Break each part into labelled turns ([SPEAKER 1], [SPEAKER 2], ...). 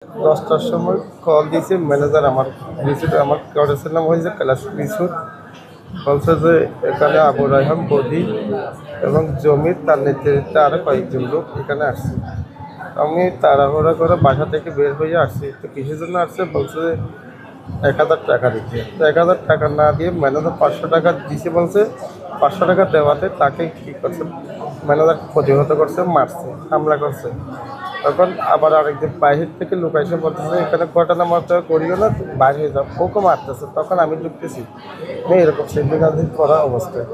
[SPEAKER 1] 10টার সময় কল দিয়েছে ম্যানেজার আমার রিসিট আমার করের নাম হয়েছে ক্লাস রিসুট বলছে যে এখানে আবু রায়হান বদি এবং জমির তার নেতৃত্বে আরও কয়েকজন লোক এখানে আসছে। আমি তাড়াহুড়া করে বাসা থেকে বের হয়ে আসছি। তো কিসের জন্য আসছে বলছে যে 1000 টাকা দিচ্ছে। তো 1000 টাকা না দিয়ে ম্যানেজার 500 টাকা দিছে বলছে। 500 টাকা দেওয়াতে তাকে কী করছে, ম্যানেজার প্রতিহত করছে, মারছে, হামলা করছে। তখন আবার আরেকদিন বাহির থেকে লোক এসে বলতেছে এখানে ঘটনা মতো করিও না, বাইরে হয়ে যাও, ওকে মারতেছে। তখন আমি ঢুকতেছি এরকম সিদ্ধিগান্ধী করা অবস্থায়।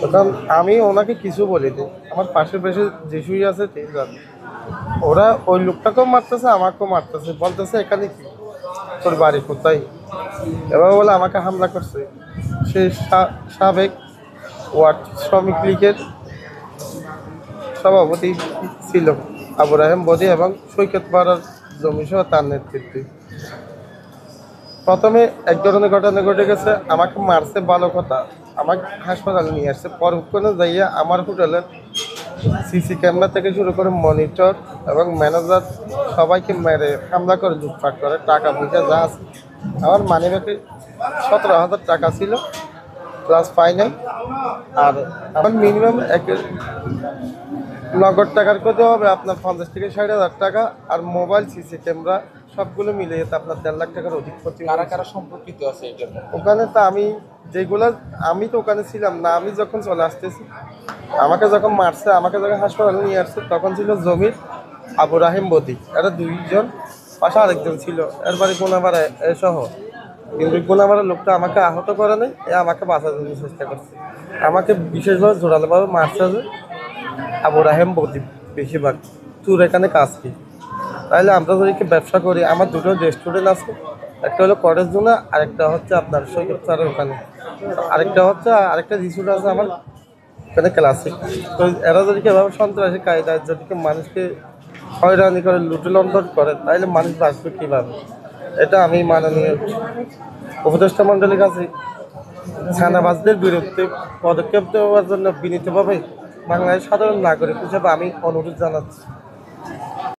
[SPEAKER 1] তখন আমি ওনাকে কিছু বলিনি, আমার পাশে পাশে যে শুই আছে ঠিক আছে, ওরা ওই লোকটাকেও মারতেছে, আমাকেও মারতেছে, বলতেছে এখানে কি, তোর বাড়ি কোথায়, এবার বলে আমাকে হামলা করছে। সে সাবেক ওয়ার্ড শ্রমিক লীগের সভাপতি ছিল আবু রাহেম বদি এবং সৈকত পাড়ার জমিসহ তার নেতৃত্বে। প্রথমে এক ধরনের ঘটনা ঘটে গেছে, আমাকে মারছে ভালো কথা, আমাকে হাসপাতালে নিয়ে আসছে। পরক্ষণে যাইয়া আমার হোটেলের সিসি ক্যামেরা থেকে শুরু করে মনিটর এবং ম্যানেজার সবাইকে মেরে হামলা করে লুটপাট করে টাকা পয়সা যা আছে। আমার মানিব্যাগে 17,000 টাকা ছিল প্লাস ফাইনাল। আর আমার মিনিমাম নগদ টাকার করতে হবে আপনার 50 থেকে 60 হাজার টাকা। আর মোবাইল সিসি ক্যামেরা সবগুলো মিলে যেতে আপনার 1.5 লাখ টাকার অধিক ক্ষতি
[SPEAKER 2] কারা
[SPEAKER 1] হয়েছে।
[SPEAKER 2] কারা সম্পর্কিত আছে এটার মধ্যে?
[SPEAKER 1] ওখানে তো যেগুলো আমি তো ওখানে ছিলাম না, আমি যখন চলে আসতেছি, আমাকে যখন মারছে, আমাকে যখন হাসপাতালে নিয়ে আসছে, তখন ছিল জমির আবু রাহিম বদি, এরা দুইজন, পাশে আরেকজন ছিল, এর বাড়ি গোনাপাড়া সহ। কিন্তু গোনাপাড়ার লোকটা আমাকে আহত করে নাই, আমাকে বাঁচার জন্য চেষ্টা করছে। আমাকে বিশেষভাবে জোরালোভাবে মারছে যে আবু রাহেম বদি বেশিরভাগ, তোর এখানে কাজ কি? তাহলে আমরা যদি ব্যবসা করি, আমার দুটো রেস্টুরেন্ট আছে, একটা হলো কটেজ জোনা, আরেকটা হচ্ছে আপনার সৈকত স্যারের ওখানে, আরেকটা রিসোর্ট আছে আমার ওখানে ক্লাসিক। তো এরা যদি এভাবে সন্ত্রাসী কায়দায় যদি মানুষকে হয়রানি করে, লুটে লন্ডন করে, তাহলে মানুষ বাঁচবে কীভাবে? এটা আমি মাননীয় উপদেষ্টা মণ্ডলীর কাছে ছানাবাজদের বিরুদ্ধে পদক্ষেপ দেওয়ার জন্য বিনীতভাবে বাংলাদেশের সাধারণ নাগরিক হিসেবে আমি অনুরোধ জানাচ্ছি।